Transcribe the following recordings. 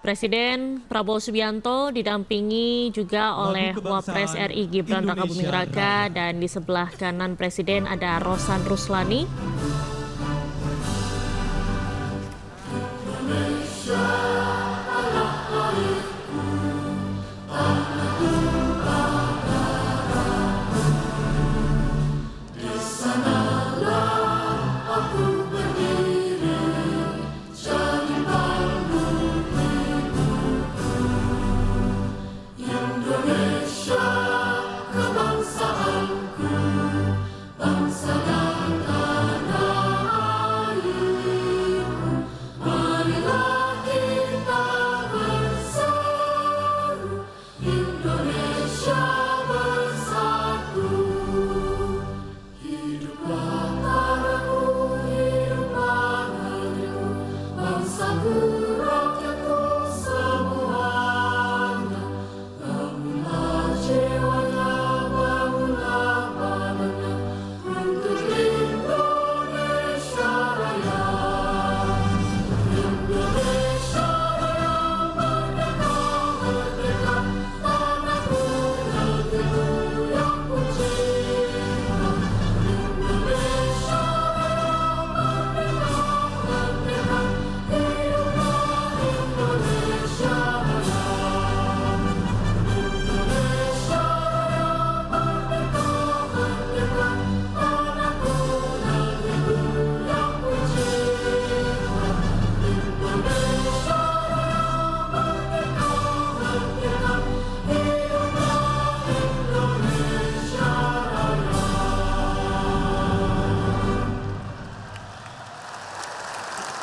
Presiden Prabowo Subianto didampingi juga oleh Wapres RI Gibran Rakabuming Raka, dan di sebelah kanan Presiden ada Rosan Ruslani.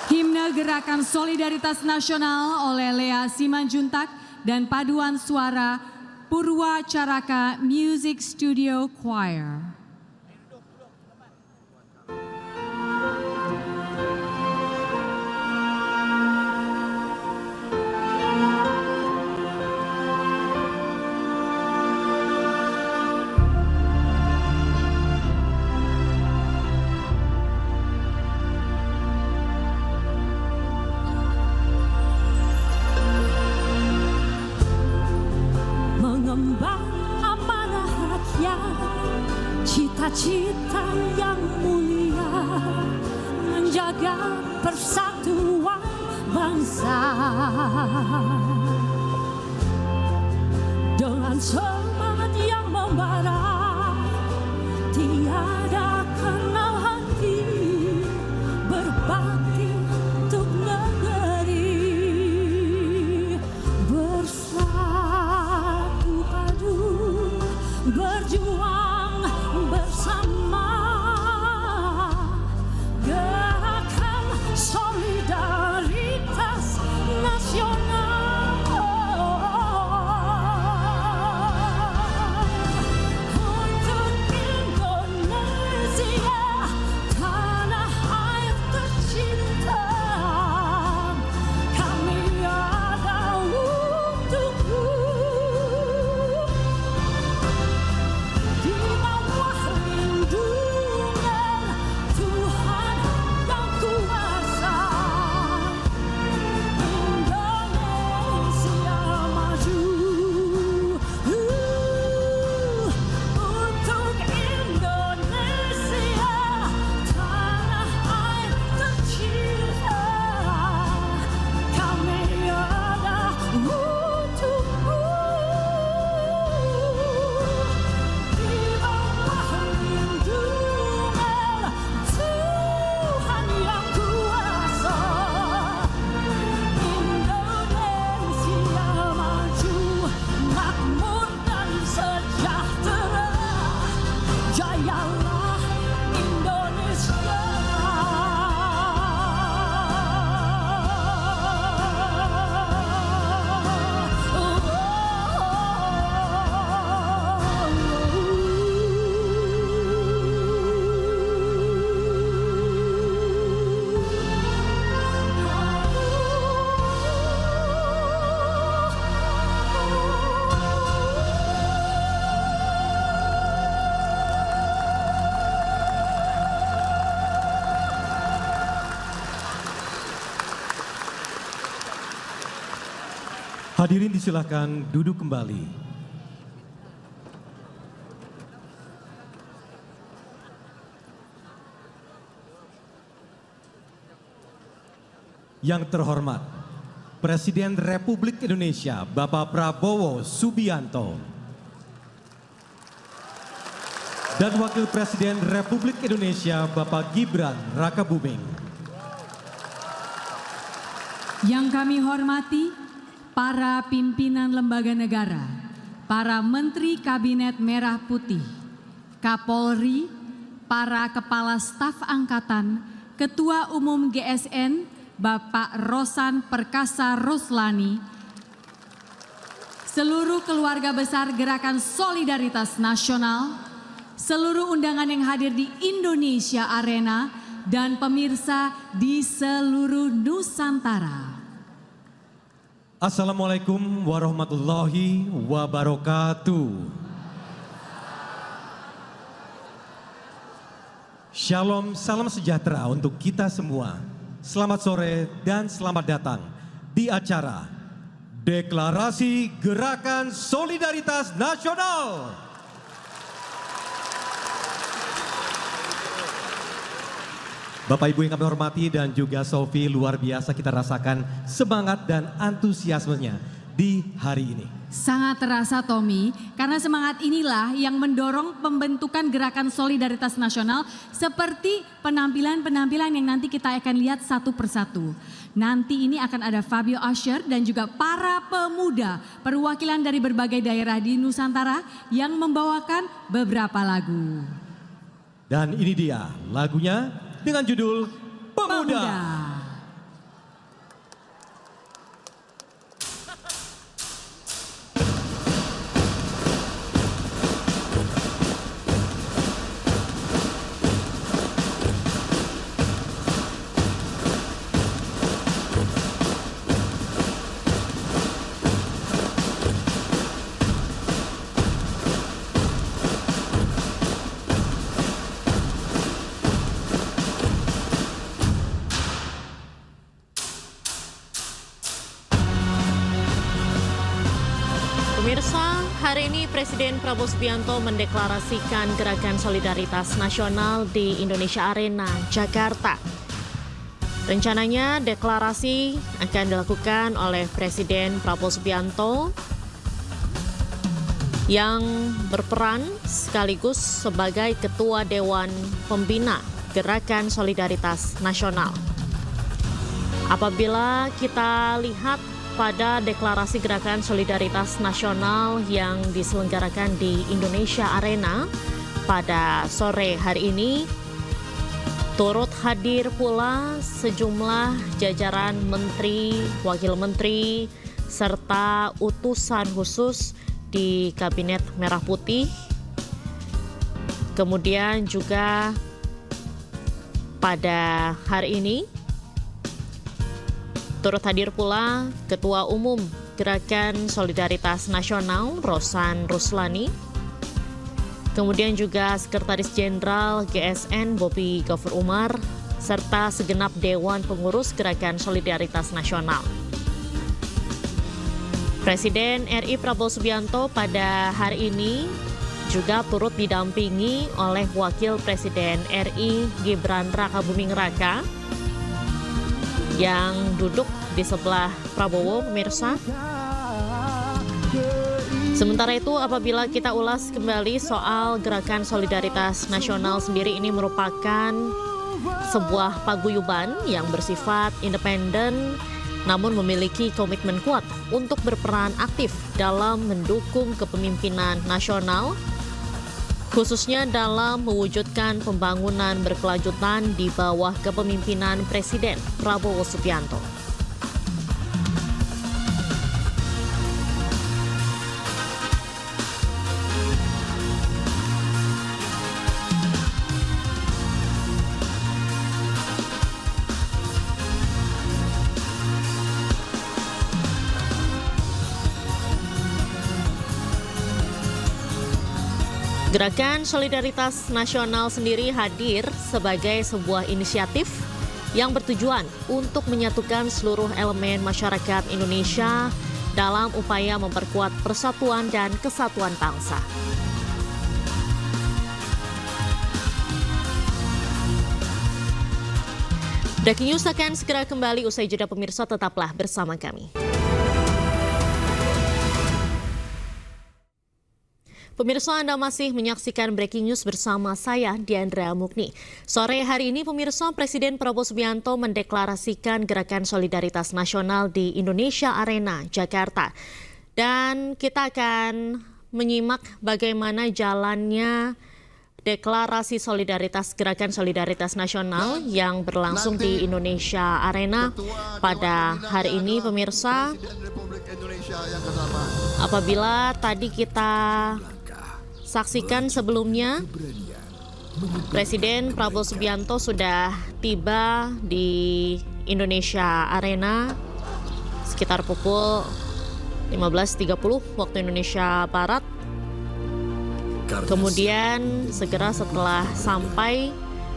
Himne Gerakan Solidaritas Nasional oleh Lea Simanjuntak dan paduan suara Purwacaraka Music Studio Choir. Mengemban amanah rakyat, cita-cita yang mulia, menjaga persatuan bangsa. Dengan semangat yang membara, tiada kenal henti, berbakti untuk negeri. Bersatu padu, berjuang bersama, gerakan solidaritas nasional. Hadirin disilakan duduk kembali. Yang terhormat Presiden Republik Indonesia Bapak Prabowo Subianto dan Wakil Presiden Republik Indonesia Bapak Gibran Rakabuming. Yang kami hormati para pimpinan lembaga negara, para Menteri Kabinet Merah Putih, Kapolri, para Kepala Staf Angkatan, Ketua Umum GSN Bapak Rosan Perkasa Ruslani, seluruh keluarga besar Gerakan Solidaritas Nasional, seluruh undangan yang hadir di Indonesia Arena, dan pemirsa di seluruh Nusantara. Assalamualaikum warahmatullahi wabarakatuh. Shalom, salam sejahtera untuk kita semua. Selamat sore dan selamat datang di acara Deklarasi Gerakan Solidaritas Nasional. Bapak Ibu yang kami hormati dan juga Sofi, luar biasa kita rasakan semangat dan antusiasmenya di hari ini. Sangat terasa Tommy, karena semangat inilah yang mendorong pembentukan Gerakan Solidaritas Nasional seperti penampilan-penampilan yang nanti kita akan lihat satu persatu. Nanti ini akan ada Fabio Asher dan juga para pemuda perwakilan dari berbagai daerah di Nusantara yang membawakan beberapa lagu. Dan ini dia lagunya dengan judul Pemuda. Pemirsa, hari ini Presiden Prabowo Subianto mendeklarasikan Gerakan Solidaritas Nasional di Indonesia Arena, Jakarta. Rencananya deklarasi akan dilakukan oleh Presiden Prabowo Subianto yang berperan sekaligus sebagai Ketua Dewan Pembina Gerakan Solidaritas Nasional. Apabila kita lihat pada deklarasi Gerakan Solidaritas Nasional yang diselenggarakan di Indonesia Arena pada sore hari ini, turut hadir pula sejumlah jajaran menteri, wakil menteri, serta utusan khusus di Kabinet Merah Putih. Kemudian juga pada hari ini turut hadir pula Ketua Umum Gerakan Solidaritas Nasional Rosan Ruslani, kemudian juga Sekretaris Jenderal GSN Bobi Gafur Umar, serta segenap Dewan Pengurus Gerakan Solidaritas Nasional. Presiden RI Prabowo Subianto pada hari ini juga turut didampingi oleh Wakil Presiden RI Gibran Rakabuming Raka yang duduk di sebelah Prabowo, pemirsa. Sementara itu, apabila kita ulas kembali soal Gerakan Solidaritas Nasional sendiri, ini merupakan sebuah paguyuban yang bersifat independen namun memiliki komitmen kuat untuk berperan aktif dalam mendukung kepemimpinan nasional, khususnya dalam mewujudkan pembangunan berkelanjutan di bawah kepemimpinan Presiden Prabowo Subianto. Gerakan Solidaritas Nasional sendiri hadir sebagai sebuah inisiatif yang bertujuan untuk menyatukan seluruh elemen masyarakat Indonesia dalam upaya memperkuat persatuan dan kesatuan bangsa. Breaking News akan segera kembali usai jeda pemirsa, tetaplah bersama kami. Pemirsa, Anda masih menyaksikan Breaking News bersama saya, Diandra Mukni. Sore hari ini, pemirsa, Presiden Prabowo Subianto mendeklarasikan Gerakan Solidaritas Nasional di Indonesia Arena, Jakarta. Dan kita akan menyimak bagaimana jalannya deklarasi solidaritas Gerakan Solidaritas Nasional yang berlangsung di Indonesia Arena pada hari ini, pemirsa. Apabila tadi kita saksikan sebelumnya, Presiden Prabowo Subianto sudah tiba di Indonesia Arena sekitar pukul 15.30 waktu Indonesia Barat. Kemudian segera setelah sampai,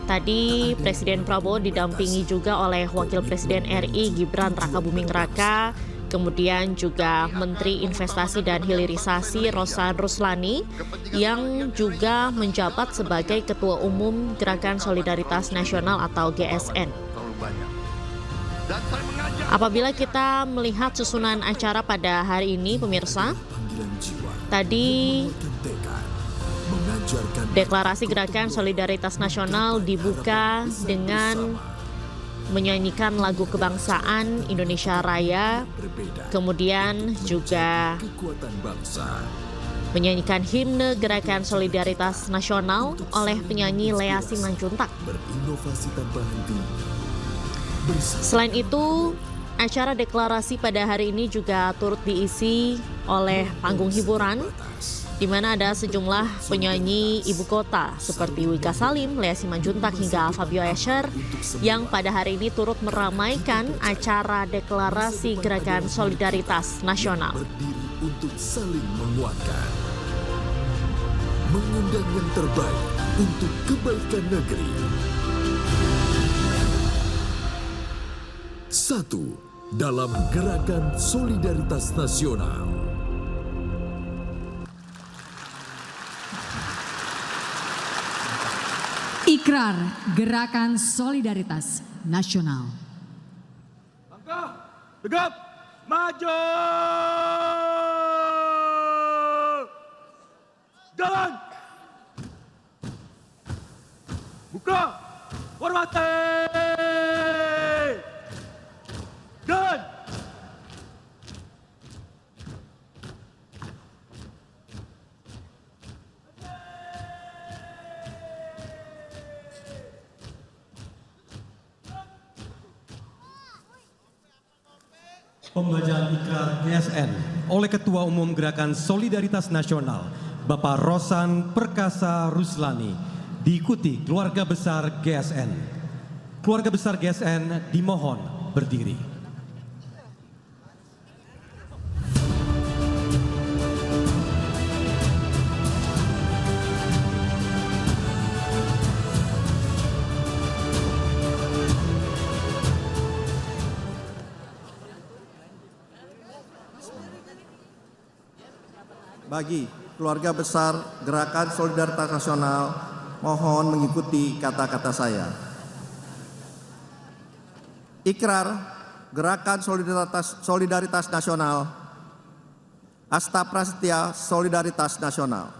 tadi Presiden Prabowo didampingi juga oleh Wakil Presiden RI Gibran Rakabuming Raka, kemudian juga Menteri Investasi dan Hilirisasi Rosan Ruslani yang juga menjabat sebagai Ketua Umum Gerakan Solidaritas Nasional atau GSN. Apabila kita melihat susunan acara pada hari ini, pemirsa, tadi deklarasi Gerakan Solidaritas Nasional dibuka dengan menyanyikan lagu kebangsaan Indonesia Raya, kemudian juga menyanyikan himne Gerakan Solidaritas Nasional oleh penyanyi Lea Simanjuntak. Selain itu, acara deklarasi pada hari ini juga turut diisi oleh panggung hiburan, di mana ada sejumlah penyanyi ibu kota seperti Wika Salim, Lea Simanjuntak hingga Fabio Escher yang pada hari ini turut meramaikan acara deklarasi Gerakan Solidaritas Nasional. Berdiri untuk saling menguatkan, mengundang yang terbaik untuk kebaikan negeri. Satu dalam Gerakan Solidaritas Nasional. Ikrar Gerakan Solidaritas Nasional. Langkah, tegap, maju! Jalan! Buka, hormati! Jalan! Pembacaan ikrar GSN oleh Ketua Umum Gerakan Solidaritas Nasional, Bapak Rosan Perkasa Ruslani, diikuti keluarga besar GSN. Keluarga besar GSN dimohon berdiri. Bagi keluarga besar Gerakan Solidaritas Nasional, mohon mengikuti kata-kata saya. Ikrar Gerakan Solidaritas Nasional, Asta Prasetya Solidaritas Nasional.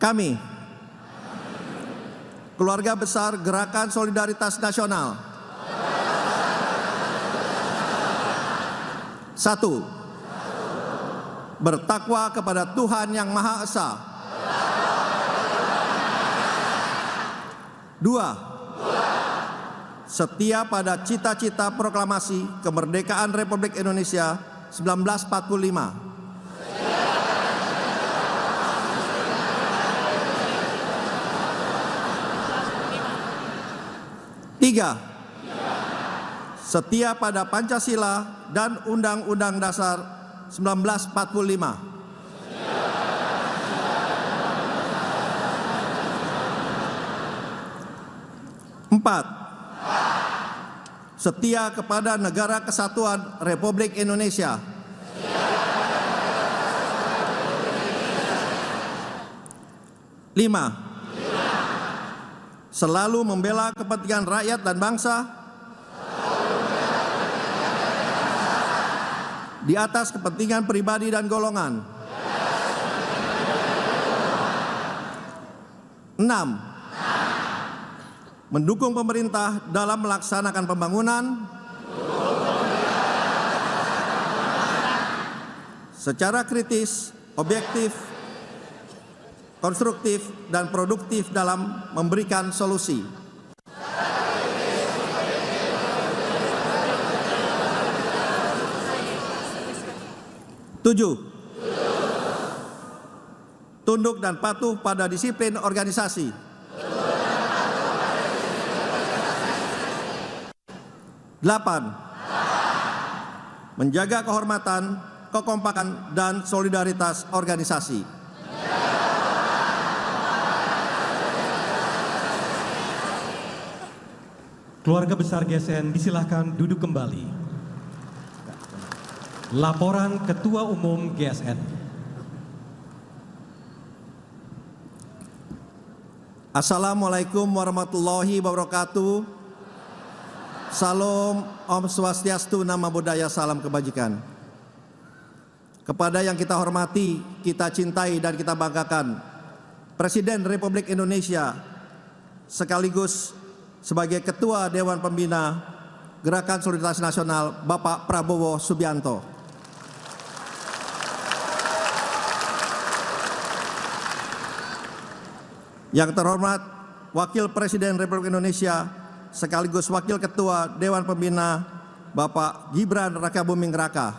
Kami, keluarga besar Gerakan Solidaritas Nasional. 1. Bertakwa kepada Tuhan Yang Maha Esa. 2. Setia pada cita-cita proklamasi kemerdekaan Republik Indonesia 1945. 3. Setia pada Pancasila dan Undang-Undang Dasar 1945. 4. Setia kepada Negara Kesatuan Republik Indonesia. 5. Selalu membela kepentingan rakyat dan bangsa di atas kepentingan pribadi dan golongan. 6. Mendukung pemerintah dalam melaksanakan pembangunan secara kritis, objektif, konstruktif, dan produktif dalam memberikan solusi. 7. Tunduk dan patuh pada disiplin organisasi. 8. Menjaga kehormatan, kekompakan, dan solidaritas organisasi. Keluarga besar GSN disilahkan duduk kembali. Laporan Ketua Umum GSN. Assalamualaikum warahmatullahi wabarakatuh. Salam, Om Swastiastu, Nama Budaya, Salam Kebajikan. Kepada yang kita hormati, kita cintai, dan kita banggakan, Presiden Republik Indonesia sekaligus sebagai Ketua Dewan Pembina Gerakan Solidaritas Nasional, Bapak Prabowo Subianto. Yang terhormat Wakil Presiden Republik Indonesia sekaligus Wakil Ketua Dewan Pembina Bapak Gibran Rakabuming Raka.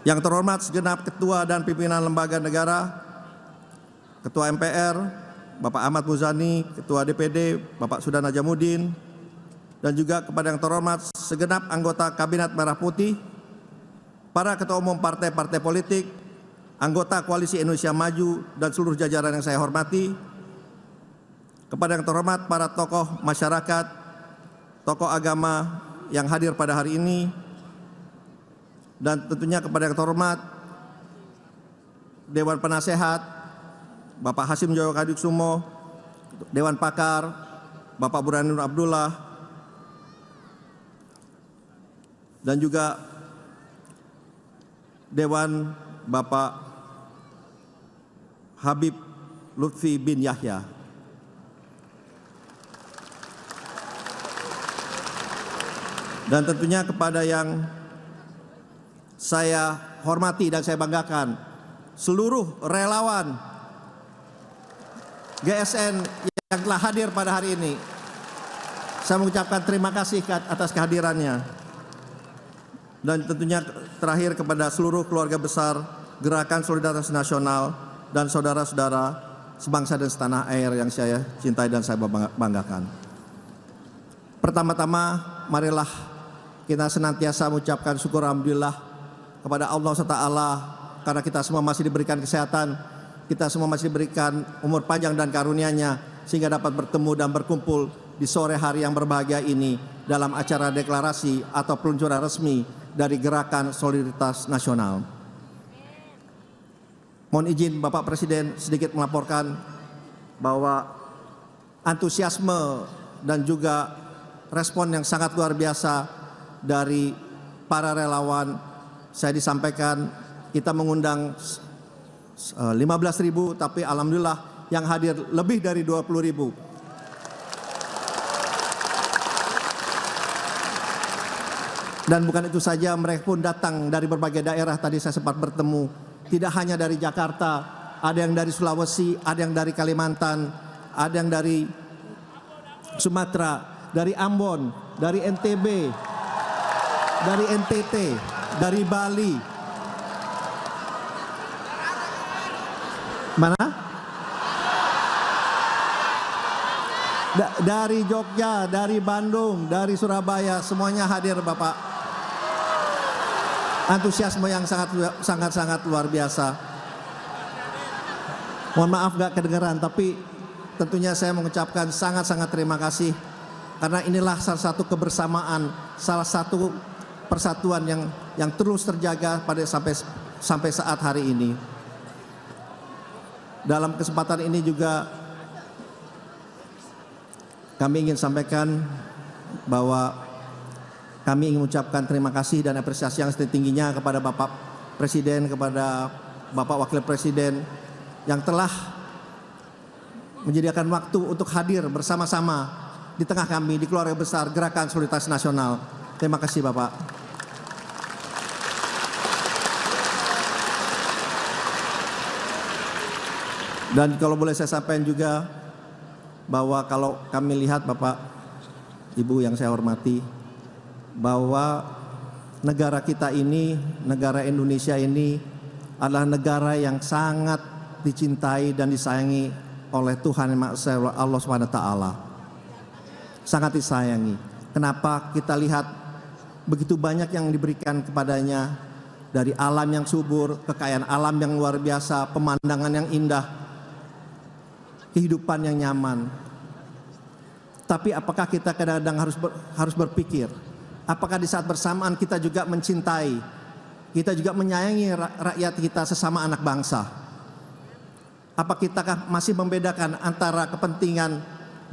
Yang terhormat segenap Ketua dan Pimpinan Lembaga Negara, Ketua MPR Bapak Ahmad Muzani, Ketua DPD Bapak Sudan Najamuddin, dan juga kepada yang terhormat segenap anggota Kabinet Merah Putih, para ketua umum partai-partai politik, anggota Koalisi Indonesia Maju, dan seluruh jajaran yang saya hormati. Kepada yang terhormat para tokoh masyarakat, tokoh agama yang hadir pada hari ini, dan tentunya kepada yang terhormat Dewan Penasehat Bapak Hasim Joyo Kadiksumo, Dewan Pakar Bapak Burhanuddin Abdullah, dan juga Dewan Bapak Habib Lutfi bin Yahya. Dan tentunya kepada yang saya hormati dan saya banggakan, seluruh relawan GSN yang telah hadir pada hari ini. Saya mengucapkan terima kasih atas kehadirannya. Dan tentunya terakhir kepada seluruh keluarga besar Gerakan Solidaritas Nasional dan saudara-saudara sebangsa dan setanah air yang saya cintai dan saya banggakan. Pertama-tama, marilah kita senantiasa mengucapkan syukur alhamdulillah kepada Allah SWT, karena kita semua masih diberikan kesehatan, kita semua masih diberikan umur panjang dan karunia-Nya, sehingga dapat bertemu dan berkumpul di sore hari yang berbahagia ini dalam acara deklarasi atau peluncuran resmi dari Gerakan Solidaritas Nasional. Mohon izin Bapak Presiden sedikit melaporkan bahwa antusiasme dan juga respon yang sangat luar biasa dari para relawan. Saya disampaikan kita mengundang 15.000, tapi alhamdulillah yang hadir lebih dari 20.000. Dan bukan itu saja, mereka pun datang dari berbagai daerah. Tadi saya sempat bertemu, tidak hanya dari Jakarta, ada yang dari Sulawesi, ada yang dari Kalimantan, ada yang dari Sumatera, dari Ambon, dari NTB, dari NTT, dari Bali. Mana? Dari Jogja, dari Bandung, dari Surabaya, semuanya hadir Bapak. Antusiasme yang sangat luar biasa. Mohon maaf gak kedengaran, tapi tentunya saya mengucapkan sangat-sangat terima kasih karena inilah salah satu kebersamaan, salah satu persatuan yang terus terjaga pada sampai saat hari ini. Dalam kesempatan ini juga kami ingin sampaikan bahwa kami ingin mengucapkan terima kasih dan apresiasi yang setinggi-tingginya kepada Bapak Presiden, kepada Bapak Wakil Presiden yang telah menyediakan waktu untuk hadir bersama-sama di tengah kami di keluarga besar Gerakan Solidaritas Nasional. Terima kasih Bapak. Dan kalau boleh saya sampaikan juga bahwa kalau kami lihat Bapak, Ibu yang saya hormati, bahwa negara kita ini, negara Indonesia ini adalah negara yang sangat dicintai dan disayangi oleh Tuhan Yang Maha Esa, Allah SWT. Sangat disayangi. Kenapa? Kita lihat begitu banyak yang diberikan kepadanya, dari alam yang subur, kekayaan alam yang luar biasa, pemandangan yang indah, kehidupan yang nyaman. Tapi apakah kita kadang-kadang harus berpikir, apakah di saat bersamaan kita juga mencintai, kita juga menyayangi rakyat kita sesama anak bangsa? Apa kita masih membedakan antara kepentingan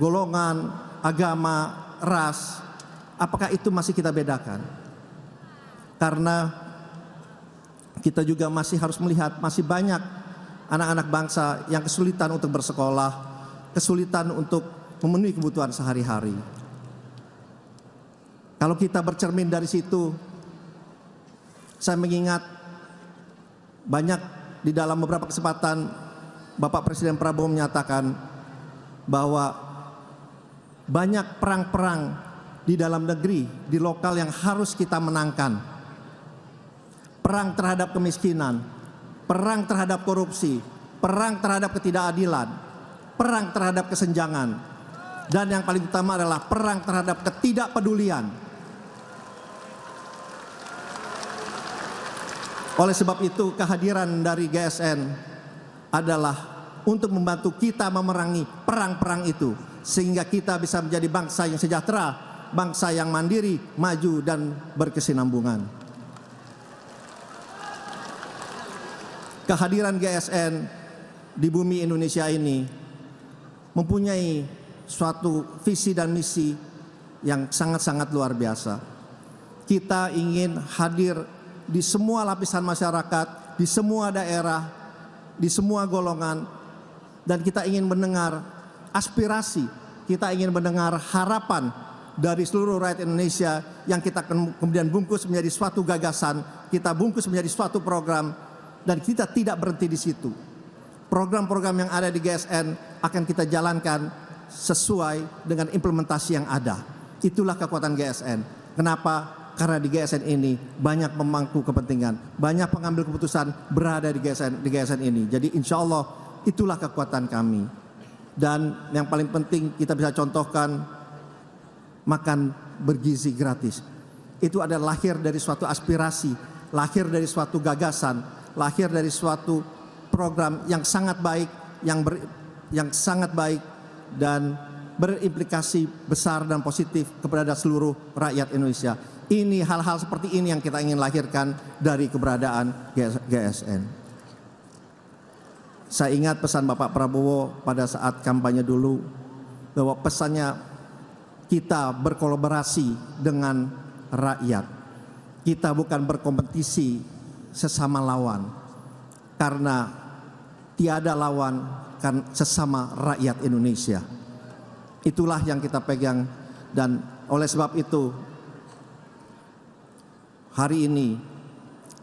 golongan, agama, ras? Apakah itu masih kita bedakan? Karena kita juga masih harus melihat masih banyak anak-anak bangsa yang kesulitan untuk bersekolah, kesulitan untuk memenuhi kebutuhan sehari-hari. Kalau kita bercermin dari situ, saya mengingat banyak di dalam beberapa kesempatan Bapak Presiden Prabowo menyatakan bahwa banyak perang-perang di dalam negeri, di lokal yang harus kita menangkan. Perang terhadap kemiskinan, perang terhadap korupsi, perang terhadap ketidakadilan, perang terhadap kesenjangan, dan yang paling utama adalah perang terhadap ketidakpedulian. Oleh sebab itu kehadiran dari GSN adalah untuk membantu kita memerangi perang-perang itu, sehingga kita bisa menjadi bangsa yang sejahtera, bangsa yang mandiri, maju dan berkesinambungan. Kehadiran GSN di bumi Indonesia ini mempunyai suatu visi dan misi yang sangat-sangat luar biasa. Kita ingin hadir di semua lapisan masyarakat, di semua daerah, di semua golongan, dan kita ingin mendengar aspirasi, kita ingin mendengar harapan dari seluruh rakyat Indonesia yang kita kemudian bungkus menjadi suatu gagasan, kita bungkus menjadi suatu program, dan kita tidak berhenti di situ. Program-program yang ada di GSN akan kita jalankan sesuai dengan implementasi yang ada. Itulah kekuatan GSN. Kenapa? Karena di GSN ini banyak pemangku kepentingan, banyak pengambil keputusan berada di GSN ini. Jadi insya Allah itulah kekuatan kami. Dan yang paling penting kita bisa contohkan makan bergizi gratis. Itu adalah lahir dari suatu aspirasi, lahir dari suatu gagasan, lahir dari suatu program yang sangat baik, yang sangat baik dan berimplikasi besar dan positif kepada seluruh rakyat Indonesia. Ini hal-hal seperti ini yang kita ingin lahirkan dari keberadaan GSN. Saya ingat pesan Bapak Prabowo pada saat kampanye dulu, bahwa pesannya kita berkolaborasi dengan rakyat. Kita bukan berkompetisi sesama lawan, karena tiada lawan kan sesama rakyat Indonesia. Itulah yang kita pegang, dan oleh sebab itu hari ini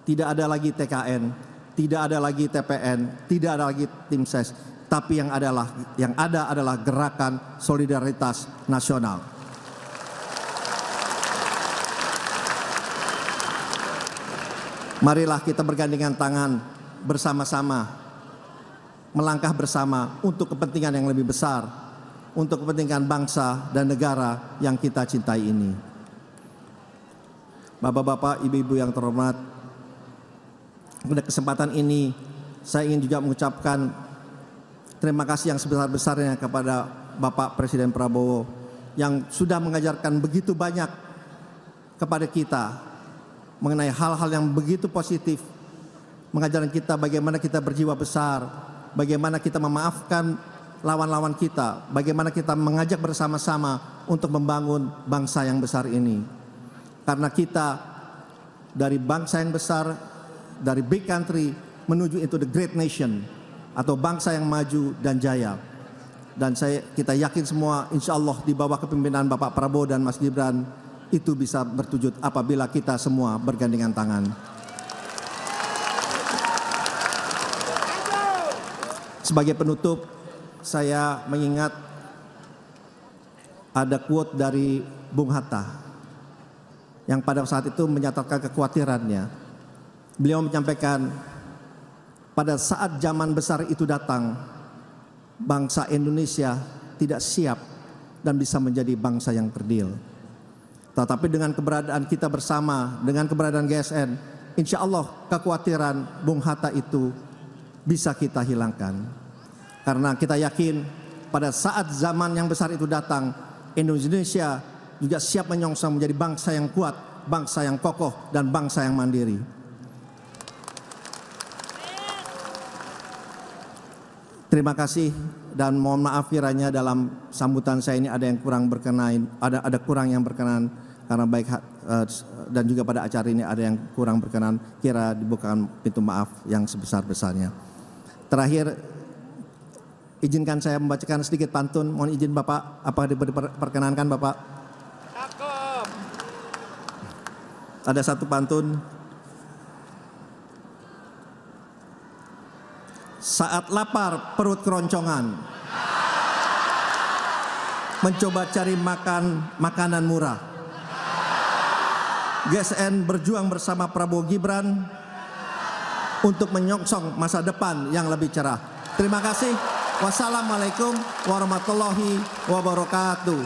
tidak ada lagi TKN, tidak ada lagi TPN, tidak ada lagi tim ses, tapi yang ada adalah Gerakan Solidaritas Nasional. Marilah kita bergandengan tangan bersama-sama, melangkah bersama untuk kepentingan yang lebih besar, untuk kepentingan bangsa dan negara yang kita cintai ini. Bapak-bapak, ibu-ibu yang terhormat, pada kesempatan ini saya ingin juga mengucapkan terima kasih yang sebesar-besarnya kepada Bapak Presiden Prabowo yang sudah mengajarkan begitu banyak kepada kita mengenai hal-hal yang begitu positif, mengajarkan kita bagaimana kita berjiwa besar, bagaimana kita memaafkan lawan-lawan kita, bagaimana kita mengajak bersama-sama untuk membangun bangsa yang besar ini. Karena kita dari bangsa yang besar, dari big country menuju into the great nation atau bangsa yang maju dan jaya. Dan kita yakin semua insya Allah di bawah kepemimpinan Bapak Prabowo dan Mas Gibran itu bisa berwujud apabila kita semua bergandengan tangan. Sebagai penutup, saya mengingat ada quote dari Bung Hatta yang pada saat itu menyatakan kekhawatirannya. Beliau menyampaikan, pada saat zaman besar itu datang, bangsa Indonesia tidak siap dan bisa menjadi bangsa yang kerdil. Tetapi dengan keberadaan kita bersama, dengan keberadaan GSN, insya Allah kekhawatiran Bung Hatta itu bisa kita hilangkan. Karena kita yakin pada saat zaman yang besar itu datang, Indonesia juga siap menyongsong menjadi bangsa yang kuat, bangsa yang kokoh, dan bangsa yang mandiri. Terima kasih dan mohon maaf kiranya dalam sambutan saya ini ada yang kurang berkenan, ada kurang yang berkenan karena baik dan juga pada acara ini ada yang kurang berkenan, kira dibukakan pintu maaf yang sebesar-besarnya. Terakhir, izinkan saya membacakan sedikit pantun. Mohon izin Bapak, apakah diperkenankan Bapak? Ada satu pantun. Saat lapar perut keroncongan, mencoba cari makanan murah. GSN berjuang bersama Prabowo Gibran untuk menyongsong masa depan yang lebih cerah. Terima kasih. Wassalamualaikum warahmatullahi wabarakatuh.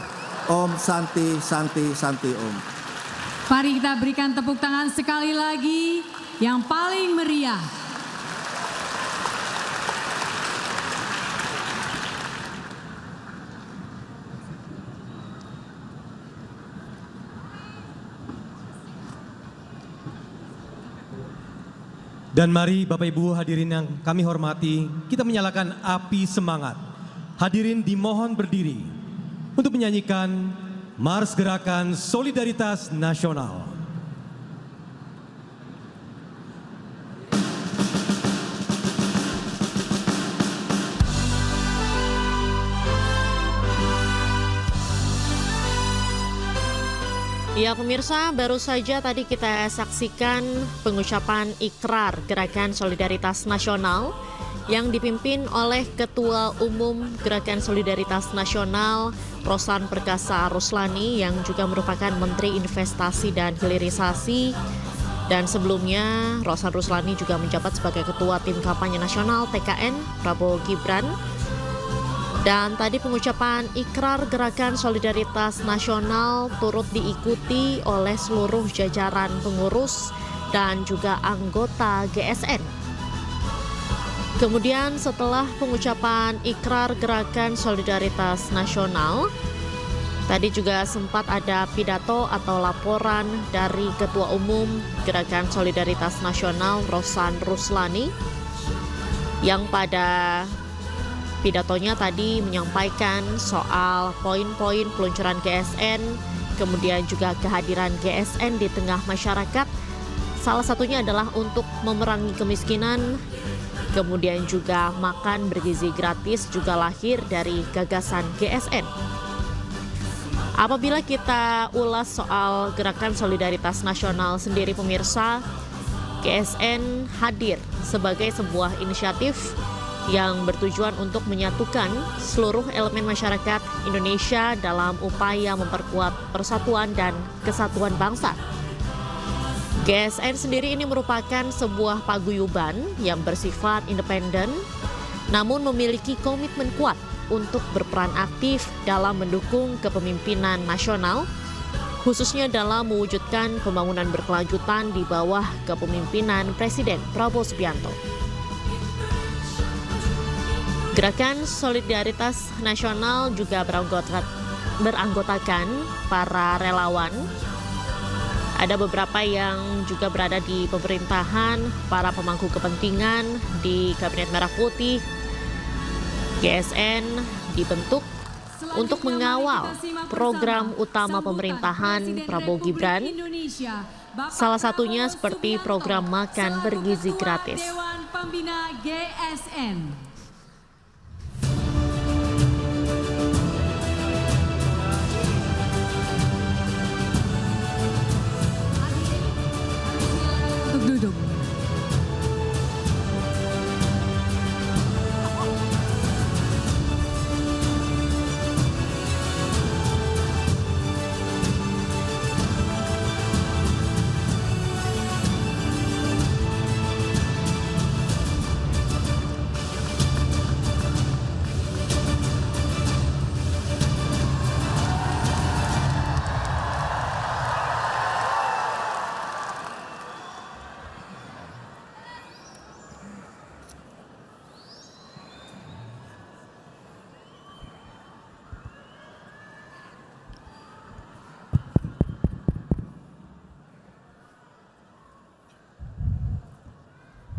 Om Santi Santi Santi Om. Mari kita berikan tepuk tangan sekali lagi yang paling meriah. Dan mari Bapak Ibu hadirin yang kami hormati, kita menyalakan api semangat. Hadirin dimohon berdiri untuk menyanyikan Mars Gerakan Solidaritas Nasional. Ya pemirsa, baru saja tadi kita saksikan pengucapan ikrar Gerakan Solidaritas Nasional yang dipimpin oleh Ketua Umum Gerakan Solidaritas Nasional Rosan Perkasa Ruslani yang juga merupakan Menteri Investasi dan Hilirisasi. Dan sebelumnya Rosan Ruslani juga menjabat sebagai Ketua Tim Kampanye Nasional TKN Prabowo Gibran. Dan tadi pengucapan ikrar Gerakan Solidaritas Nasional turut diikuti oleh seluruh jajaran pengurus dan juga anggota GSN. Kemudian setelah pengucapan ikrar Gerakan Solidaritas Nasional, tadi juga sempat ada pidato atau laporan dari Ketua Umum Gerakan Solidaritas Nasional Rosan Ruslani yang pada pidatonya tadi menyampaikan soal poin-poin peluncuran GSN, kemudian juga kehadiran GSN di tengah masyarakat. Salah satunya adalah untuk memerangi kemiskinan, kemudian juga makan bergizi gratis juga lahir dari gagasan GSN. Apabila kita ulas soal Gerakan Solidaritas Nasional sendiri pemirsa, GSN hadir sebagai sebuah inisiatif yang bertujuan untuk menyatukan seluruh elemen masyarakat Indonesia dalam upaya memperkuat persatuan dan kesatuan bangsa. GSN sendiri ini merupakan sebuah paguyuban yang bersifat independen, namun memiliki komitmen kuat untuk berperan aktif dalam mendukung kepemimpinan nasional, khususnya dalam mewujudkan pembangunan berkelanjutan di bawah kepemimpinan Presiden Prabowo Subianto. Gerakan Solidaritas Nasional juga beranggotakan para relawan. Ada beberapa yang juga berada di pemerintahan, para pemangku kepentingan di Kabinet Merah Putih. GSN dibentuk untuk mengawal program utama pemerintahan Prabowo Gibran. Salah satunya seperti program makan bergizi gratis. Dewan Pembina GSN. Untuk duduk.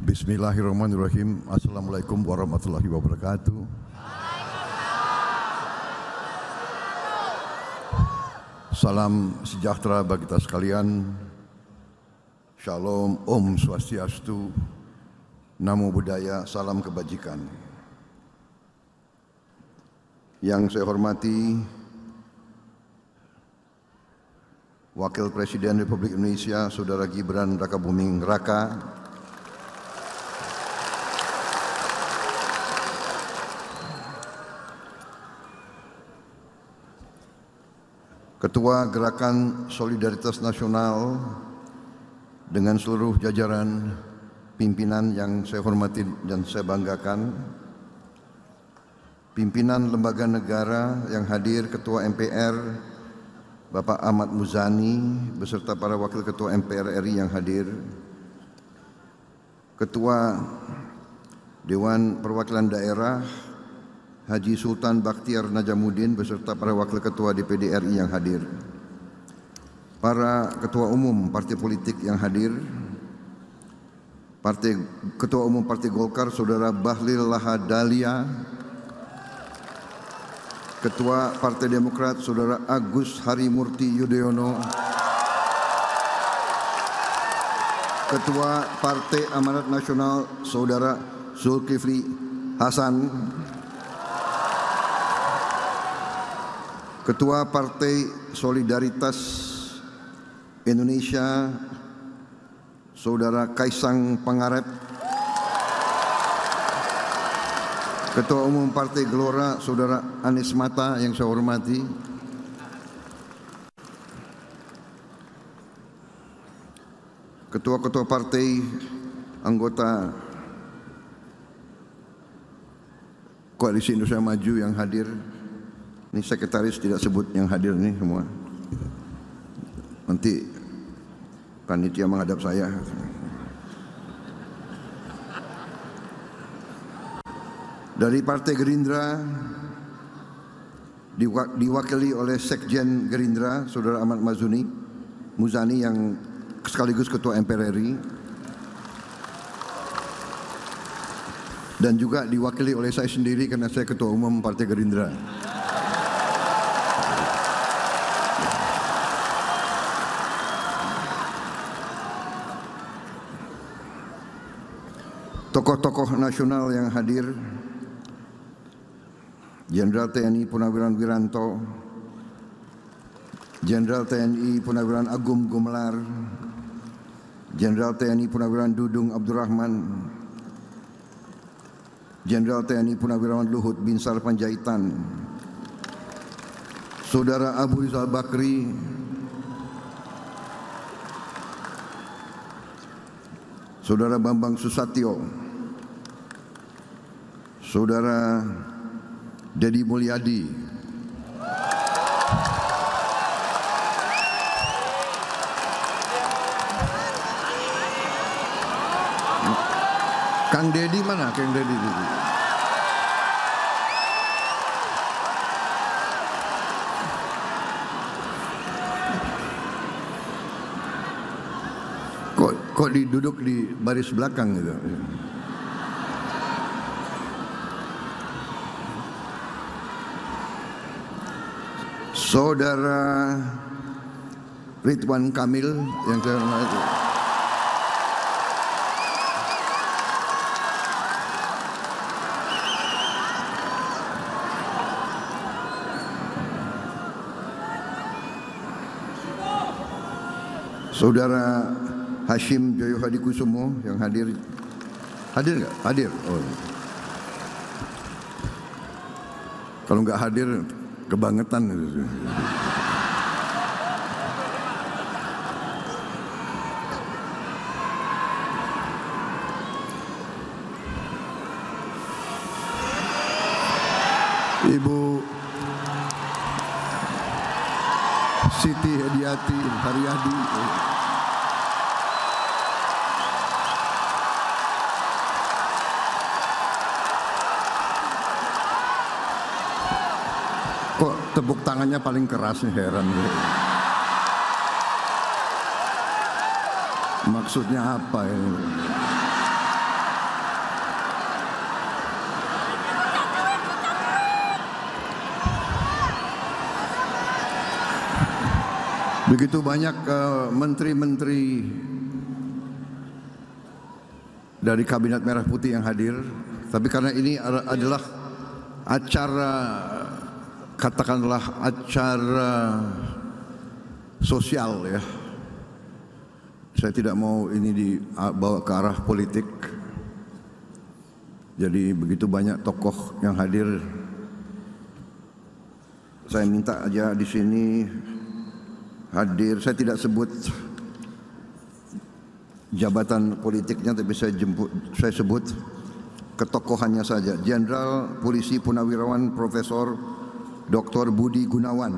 Bismillahirrahmanirrahim. Assalamualaikum warahmatullahi wabarakatuh. Salam sejahtera bagi kita sekalian. Shalom, Om Swastiastu, Namo Buddhaya, salam kebajikan. Yang saya hormati Wakil Presiden Republik Indonesia, Saudara Gibran Rakabuming Raka, Ketua Gerakan Solidaritas Nasional dengan seluruh jajaran pimpinan yang saya hormati dan saya banggakan, pimpinan lembaga negara yang hadir, Ketua MPR Bapak Ahmad Muzani beserta para wakil Ketua MPR RI yang hadir, Ketua Dewan Perwakilan Daerah Haji Sultan Bakhtiar Najamuddin beserta para wakil ketua DPD RI yang hadir, para ketua umum partai politik yang hadir, Ketua Umum Partai Golkar Saudara Bahlil Lahadalia, Ketua Partai Demokrat Saudara Agus Harimurti Yudhoyono, Ketua Partai Amanat Nasional Saudara Zulkifli Hasan, Ketua Partai Solidaritas Indonesia Saudara Kaisang Pangarep, Ketua Umum Partai Gelora Saudara Anies Mata yang saya hormati, Ketua-ketua partai anggota Koalisi Indonesia Maju yang hadir. Ini sekretaris tidak sebut yang hadir ini semua. Nanti panitia menghadap saya. Dari Partai Gerindra diwakili oleh Sekjen Gerindra Saudara Ahmad Muzani yang sekaligus Ketua MPR RI. Dan juga diwakili oleh saya sendiri karena saya Ketua Umum Partai Gerindra. Tokoh-tokoh nasional yang hadir, Jenderal TNI Purnawirawan Wiranto, Jenderal TNI Purnawirawan Agung Gumelar, Jenderal TNI Purnawirawan Dudung Abdurrahman, Jenderal TNI Purnawirawan Luhut Binsar Panjaitan, Saudara Abu Rizal Bakri, Saudara Bambang Susatyo, Saudara Deddy Mulyadi, Kang Deddy mana? Kang Deddy. Kok duduk di baris belakang gitu. Saudara Ridwan Kamil yang saya hormati. Saudara Hashim Joyo Hadikusumo yang hadir. Hadir nggak? Hadir. Oh. Kalau nggak hadir, kebangetan. Ibu Siti Hediati Haryadi. Kok tepuk tangannya paling keras nih, heran. Maksudnya apa ini? Begitu banyak menteri-menteri dari Kabinet Merah Putih yang hadir, tapi karena ini adalah acara, katakanlah acara sosial ya, saya tidak mau ini dibawa ke arah politik. Jadi begitu banyak tokoh yang hadir, saya minta aja di sini hadir, saya tidak sebut jabatan politiknya, tapi saya sebut ketokohannya saja. Jenderal Polisi Purnawirawan Profesor Dr. Budi Gunawan,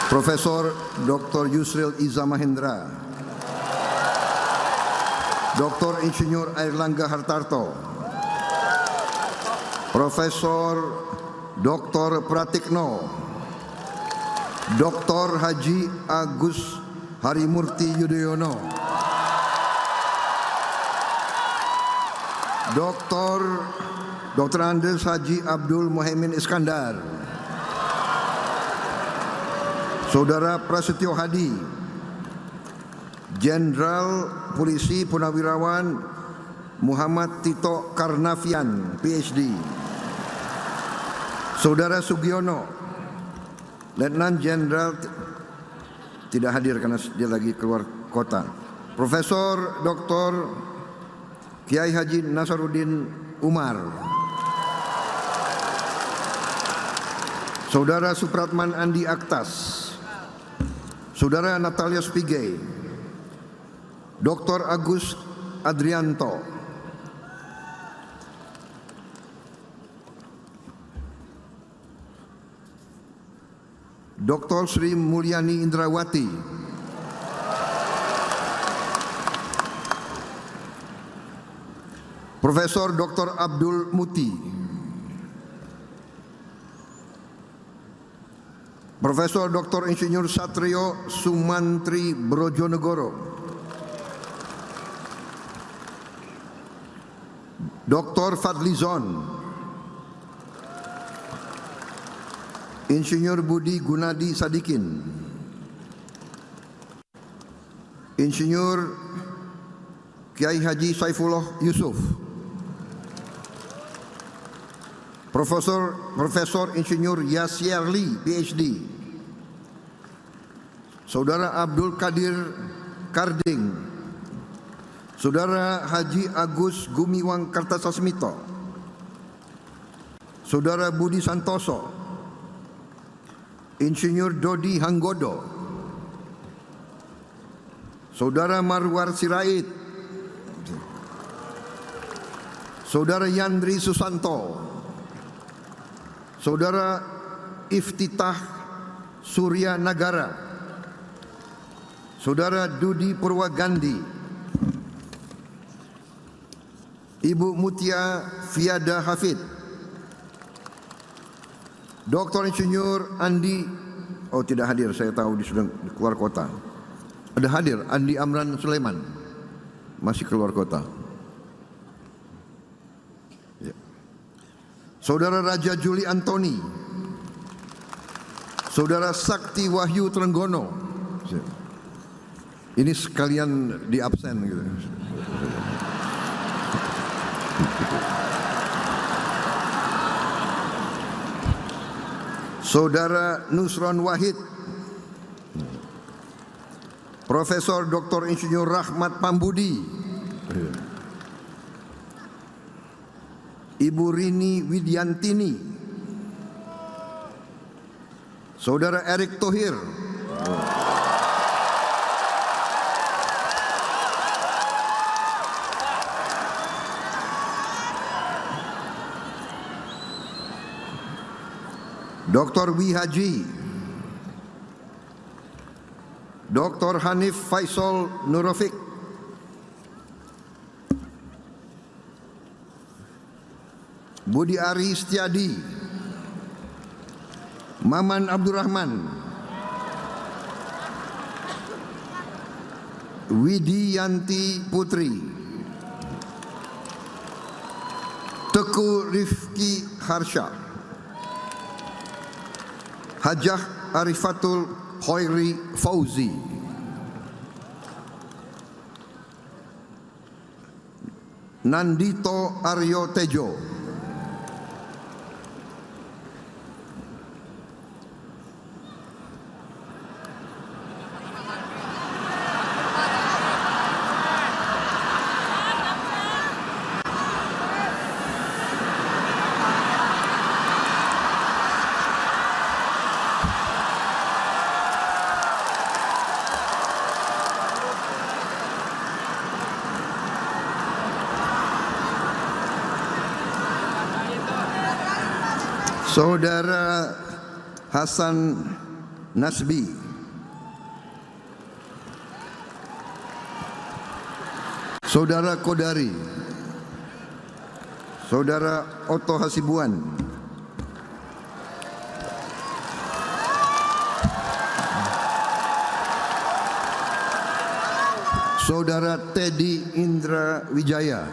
Profesor Dr. Yusril Iza Mahendra, Dr. Insinyur Airlangga Hartarto, Profesor Dr. Pratikno, Dr. Haji Agus Harimurti Yudhoyono, Dr. Andes Haji Abdul Muhaimin Iskandar, Saudara Prasetyo Hadi, Jenderal Polisi Purnawirawan Muhammad Tito Karnavian, PhD, Saudara Sugiono, Letnan Jenderal tidak hadir karena dia lagi keluar kota, Profesor Dr. Kiai Haji Nasaruddin Umar, Saudara Supratman Andi Aktas, Saudara Natalia Spigey, Dr. Agus Adrianto, Dr. Sri Mulyani Indrawati, Profesor Dr. Abdul Muti, Profesor Dr. Insinyur Satrio Sumantri Brojonegoro, Dr. Fadlizon, Insinyur Budi Gunadi Sadikin, Insinyur Kiai Haji Saifullah Yusuf, Profesor Insinyur Yasyarli, PhD, Saudara Abdul Qadir Karding, Saudara Haji Agus Gumiwang Kartasasmito, Saudara Budi Santoso, Insinyur Dodi Hanggodo, Saudara Marwar Sirait, Saudara Yandri Susanto, Saudara Iftitah Surya Nagara, Saudara Dudi Purwagandi, Ibu Mutia Fiada Hafid, Dr. Insinyur Andi, oh tidak hadir, saya tahu dia sudah keluar kota. Ada hadir Andi Amran Sulaiman, masih keluar kota. Ya. Saudara Raja Juli Antoni, Saudara Sakti Wahyu Trenggono, ini sekalian di absen gitu. Saudara Nusron Wahid, Profesor Dr. Insinyur Rahmat Pambudi, Ibu Rini Widiantini, Saudara Erick Thohir, Dr. Wi Haji, Dr. Hanif Faisal Nurofik, Budi Ari Setiadi, Maman Abdurrahman, Widianti Putri, Teku Rifki Harsha, Hajah Arifatul Khairi Fauzi, Nandito Aryo Tejo, Saudara Hasan Nasbi, Saudara Kodari, Saudara Otto Hasibuan, Saudara Teddy Indra Wijaya,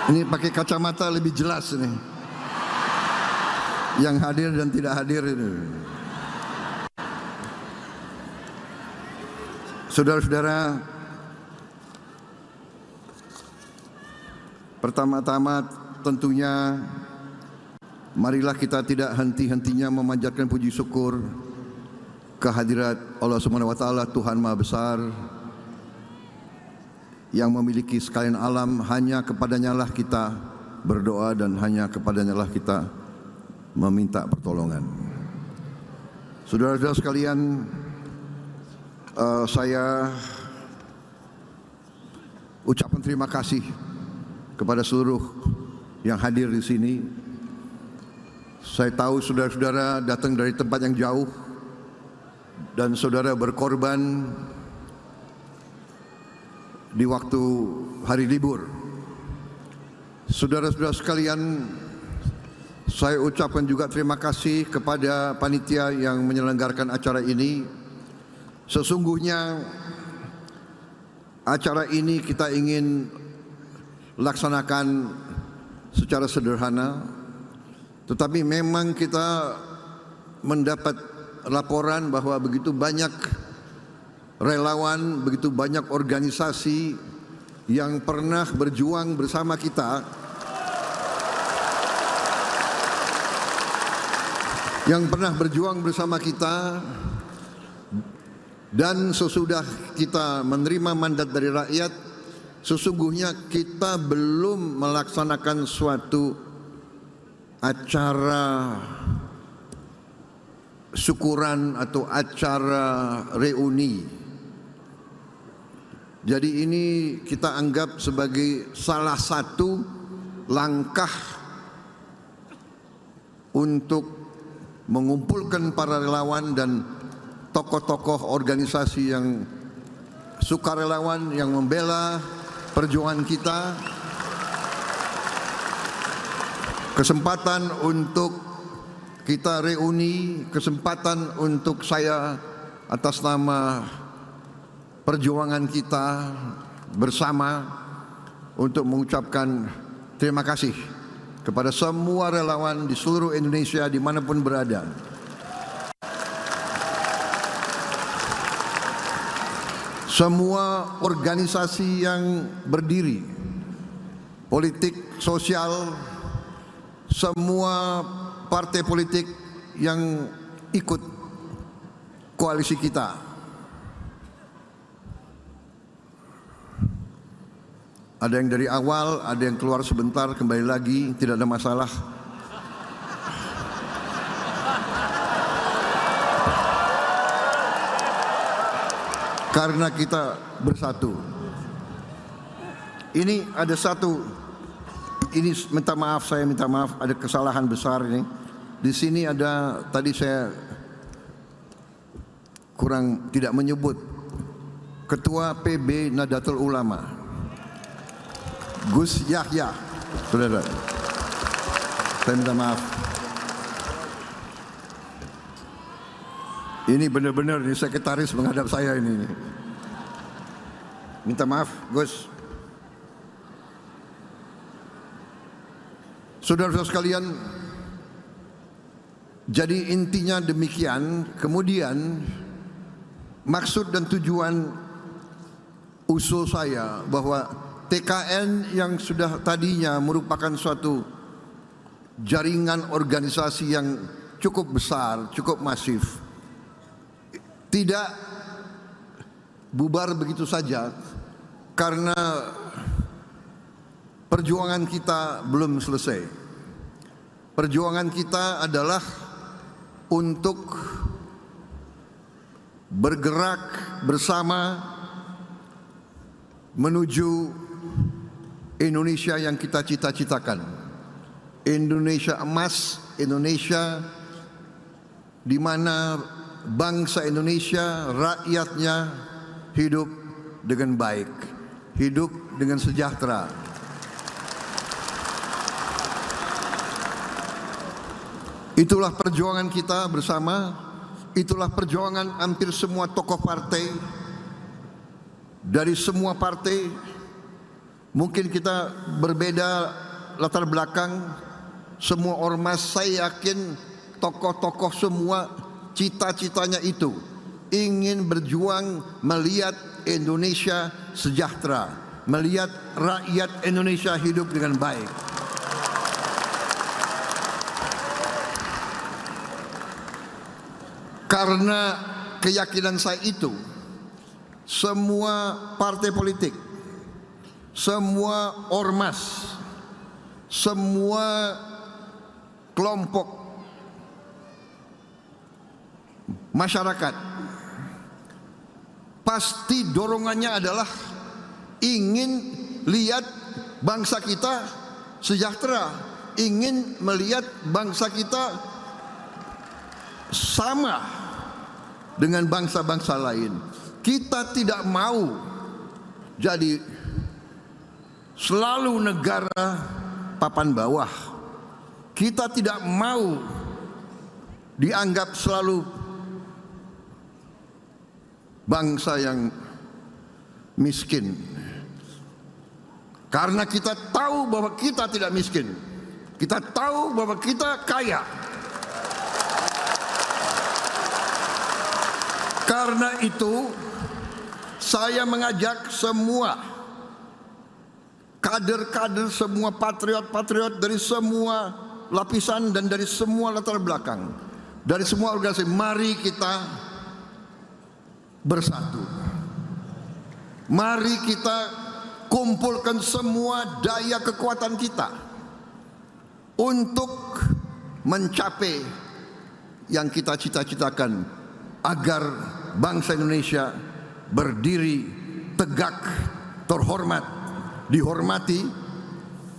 ini pakai kacamata lebih jelas nih. Yang hadir dan tidak hadir ini. Saudara-saudara, pertama-tama tentunya marilah kita tidak henti-hentinya memanjatkan puji syukur kehadirat Allah Subhanahu wa taala, Tuhan Maha Besar yang memiliki sekalian alam. Hanya kepadanya lah kita berdoa dan hanya kepadanya lah kita meminta pertolongan. Saudara-saudara sekalian, saya ucapkan terima kasih kepada seluruh yang hadir di sini. Saya tahu saudara-saudara datang dari tempat yang jauh dan saudara berkorban di waktu hari libur. Saudara-saudara sekalian, saya ucapkan juga terima kasih kepada panitia yang menyelenggarakan acara ini. Sesungguhnya acara ini kita ingin laksanakan secara sederhana, tetapi memang kita mendapat laporan bahwa begitu banyak relawan, begitu banyak organisasi yang pernah berjuang bersama kita, dan sesudah kita menerima mandat dari rakyat, sesungguhnya kita belum melaksanakan suatu acara syukuran atau acara reuni. Jadi ini kita anggap sebagai salah satu langkah untuk mengumpulkan para relawan dan tokoh-tokoh organisasi yang sukarelawan yang membela perjuangan kita. Kesempatan untuk kita reuni, kesempatan untuk saya atas nama perjuangan kita bersama untuk mengucapkan terima kasih kepada semua relawan di seluruh Indonesia dimanapun berada. Semua organisasi yang berdiri, politik, sosial, semua partai politik yang ikut koalisi kita. Ada yang dari awal, ada yang keluar sebentar, kembali lagi, tidak ada masalah. Karena kita bersatu. Ini ada satu, ini minta maaf, saya minta maaf, ada kesalahan besar ini. Di sini ada, tadi saya kurang tidak menyebut Ketua PB Nahdlatul Ulama, Gus Yahya, saudara. Saya minta maaf. Ini benar-benar ini sekretaris menghadap saya ini. Minta maaf, Gus. Saudara-saudara sekalian, jadi intinya demikian. Kemudian maksud dan tujuan usul saya bahwa TKN yang sudah tadinya merupakan suatu jaringan organisasi yang cukup besar, cukup masif, tidak bubar begitu saja karena perjuangan kita belum selesai. Perjuangan kita adalah untuk bergerak bersama menuju Indonesia yang kita cita-citakan. Indonesia emas, Indonesia di mana bangsa Indonesia, rakyatnya hidup dengan baik, hidup dengan sejahtera. Itulah perjuangan kita bersama, itulah perjuangan hampir semua tokoh partai, dari semua partai. Mungkin kita berbeda latar belakang, semua ormas, saya yakin tokoh-tokoh semua cita-citanya itu, ingin berjuang melihat Indonesia sejahtera, melihat rakyat Indonesia hidup dengan baik. Karena keyakinan saya itu, semua partai politik, semua ormas, semua kelompok masyarakat pasti dorongannya adalah ingin lihat bangsa kita sejahtera, ingin melihat bangsa kita sama dengan bangsa-bangsa lain. Kita tidak mau jadi selalu negara papan bawah. Kita tidak mau dianggap selalu bangsa yang miskin. Karena kita tahu bahwa kita tidak miskin. Kita tahu bahwa kita kaya. Karena itu saya mengajak semua kader-kader, semua patriot-patriot dari semua lapisan dan dari semua latar belakang, dari semua organisasi, mari kita bersatu. Mari kita kumpulkan semua daya kekuatan kita untuk mencapai yang kita cita-citakan, agar bangsa Indonesia berdiri tegak, terhormat, dihormati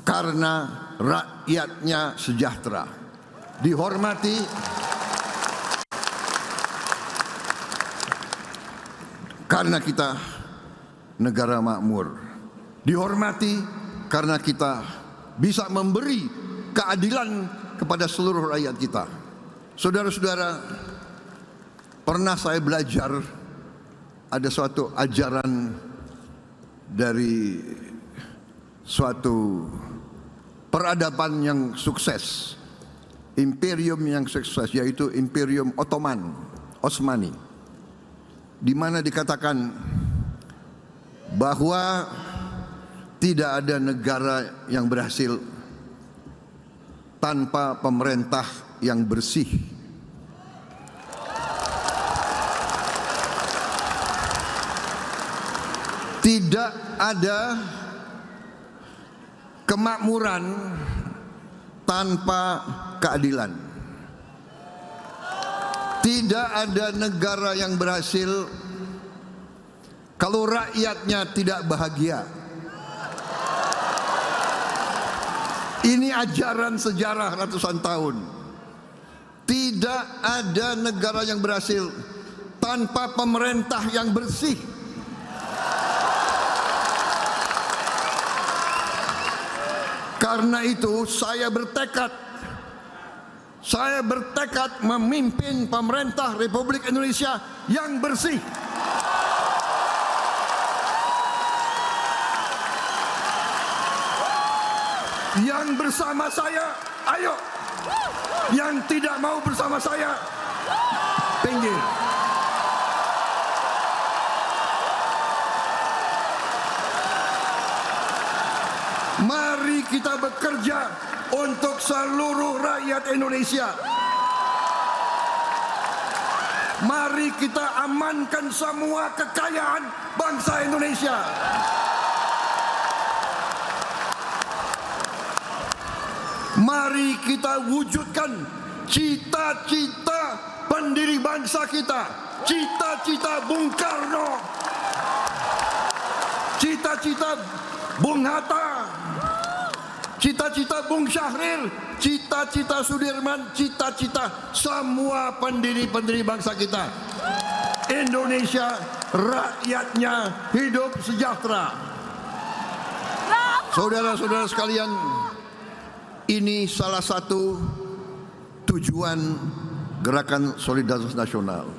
karena rakyatnya sejahtera, dihormati karena kita negara makmur. Dihormati karena kita bisa memberi keadilan kepada seluruh rakyat kita. Saudara-saudara, pernah saya belajar ada suatu ajaran dari suatu peradaban yang sukses, imperium yang sukses, yaitu Imperium Osmani, di mana dikatakan bahwa tidak ada negara yang berhasil tanpa pemerintah yang bersih. Tidak ada kemakmuran tanpa keadilan. Tidak ada negara yang berhasil kalau rakyatnya tidak bahagia. Ini ajaran sejarah ratusan tahun. Tidak ada negara yang berhasil tanpa pemerintah yang bersih. Karena itu saya bertekad memimpin pemerintah Republik Indonesia yang bersih. Yang bersama saya, ayo. Yang tidak mau bersama saya, pinggir. Mari kita bekerja untuk seluruh rakyat Indonesia. Mari kita amankan semua kekayaan bangsa Indonesia. Mari kita wujudkan cita-cita pendiri bangsa kita, cita-cita Bung Karno, cita-cita Bung Hatta, cita-cita Bung Syahrir, cita-cita Sudirman, cita-cita semua pendiri-pendiri bangsa kita. Indonesia rakyatnya hidup sejahtera. Saudara-saudara sekalian, ini salah satu tujuan Gerakan Solidaritas Nasional.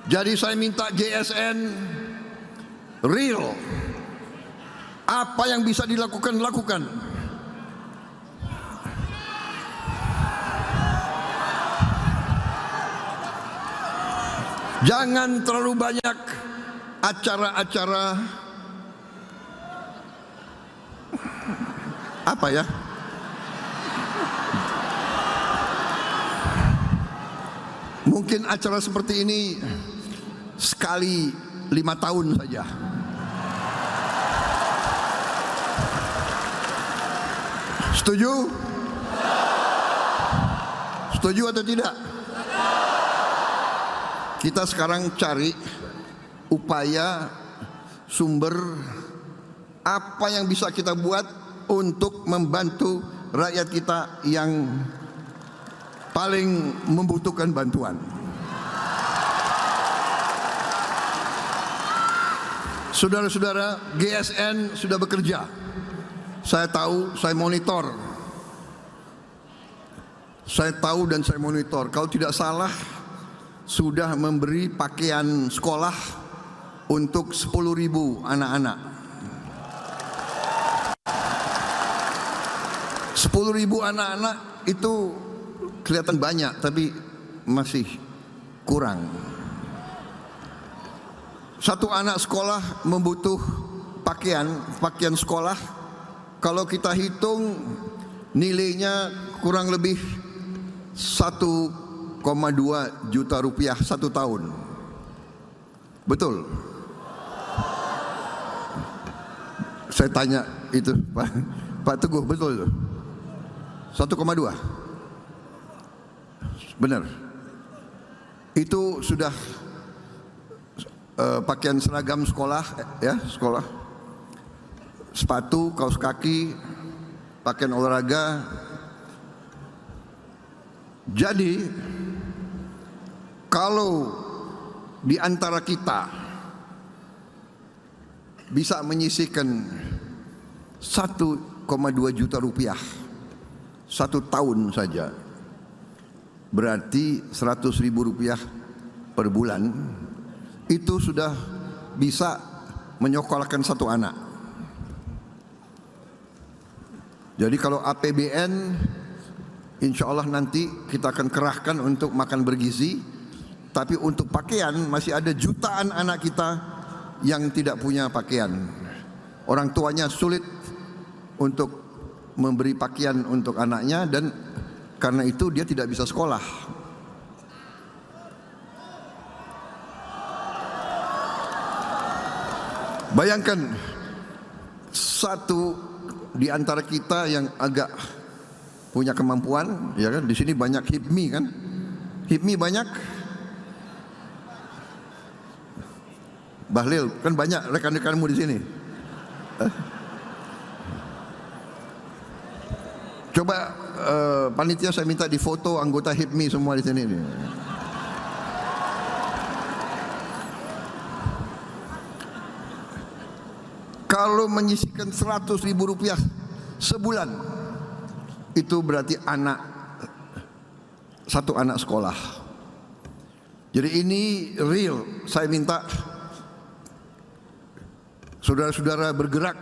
Jadi saya minta GSN real. Apa yang bisa dilakukan, lakukan. Jangan terlalu banyak acara-acara apa ya? Mungkin acara seperti ini sekali 5 tahun saja. Setuju? Setuju atau tidak? Kita sekarang cari upaya sumber apa yang bisa kita buat untuk membantu rakyat kita yang paling membutuhkan bantuan. Saudara-saudara, GSN sudah bekerja. Saya tahu, saya monitor. Saya tahu dan saya monitor. Kalau tidak salah, sudah memberi pakaian sekolah untuk 10.000 anak-anak. 10.000 anak-anak itu kelihatan banyak, tapi masih kurang. Satu anak sekolah membutuh pakaian sekolah. Kalau kita hitung nilainya kurang lebih 1,2 juta rupiah 1 tahun. Betul? Saya tanya itu Pak Teguh, betul? 1,2? Benar. Itu sudah pakaian seragam sekolah, ya, sekolah, sepatu, kaos kaki, pakaian olahraga. Jadi kalau di antara kita bisa menyisihkan 1,2 juta rupiah 1 tahun saja, berarti 100.000 rupiah per bulan, itu sudah bisa menyekolahkan 1 anak. Jadi kalau APBN, insya Allah nanti kita akan kerahkan untuk makan bergizi, tapi untuk pakaian masih ada jutaan anak kita yang tidak punya pakaian. Orang tuanya sulit untuk memberi pakaian untuk anaknya, dan karena itu dia tidak bisa sekolah. Bayangkan satu di antara kita yang agak punya kemampuan, ya kan? Di sini banyak HIPMI kan? HIPMI banyak. Bahlil kan banyak rekan-rekanmu di sini. Coba panitia saya minta difoto anggota HIPMI semua di sini. Kalau menyisihkan 100.000 rupiah sebulan, itu berarti satu anak sekolah. Jadi ini real. Saya minta saudara-saudara bergerak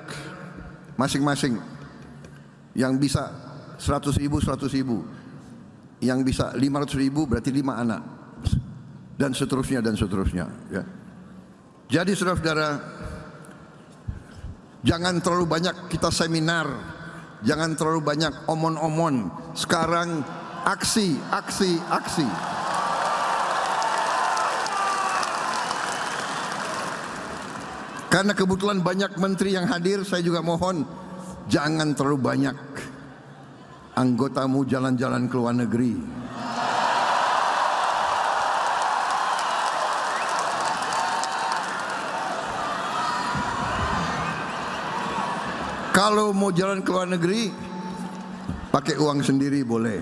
masing-masing. Yang bisa 100.000, yang bisa 500.000 berarti 5 anak, dan seterusnya dan seterusnya. Ya. Jadi saudara-saudara, jangan terlalu banyak kita seminar, jangan terlalu banyak omon-omon. Sekarang aksi, aksi, aksi. Karena kebetulan banyak menteri yang hadir, saya juga mohon jangan terlalu banyak anggotamu jalan-jalan ke luar negeri. Kalau mau jalan ke luar negeri, pakai uang sendiri boleh.